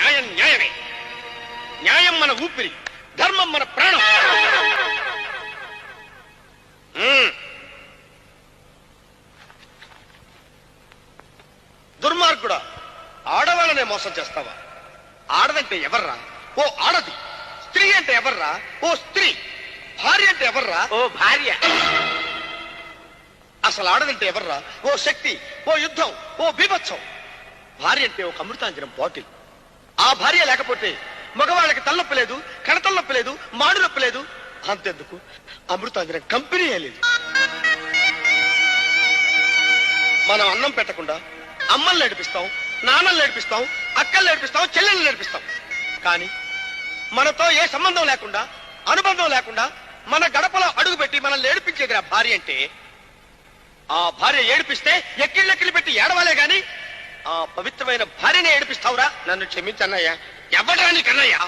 న్యాయం న్యాయమే. న్యాయం మన ఊపిరి, ధర్మం మన ప్రాణం. దుర్మార్గుడా, ఆడవాళ్ళనే మోసం చేస్తావా? ఆడదంటే ఎవర్రా? ఓ ఆడది. స్త్రీ అంటే ఎవర్రా? ఓ స్త్రీ. భార్య అంటే ఎవర్రా? ఓ భార్య. అసలు ఆడదంటే ఎవర్రా? ఓ శక్తి, ఓ యుద్ధం, ఓ బీభత్సం. భార్య అంటే ఒక అమృతాంజనం బాటిల్. ఆ భార్య లేకపోతే మగవాళ్ళకి తలనొప్పి లేదు, కణతలనొప్పి లేదు, మాడు నొప్పి లేదు. అంతెందుకు, అమృతాంజనం కంపెనీయే లేదు. మనం అన్నం పెట్టకుండా అమ్మల్ని నేర్పిస్తాం, నాన్నలు నేర్పిస్తాం, అక్కలు నేర్పిస్తాం, చెల్లెళ్ళు నేర్పిస్తాం. కానీ మనతో ఏ సంబంధం లేకుండా, అనుబంధం లేకుండా మన గడపలో అడుగు పెట్టి మనల్ని ఏడిపించేది ఆ భార్య అంటే. ఆ భార్య ఏడిపిస్తే ఎక్కిళ్ళెక్కిళ్ళు పెట్టి ఏడవాలే గాని ఆ పవిత్రమైన భార్యనే ఏడిపిస్తావురా? నన్ను క్షమించన్నయ్యా. ఎవడా నీ కన్నయ్యా?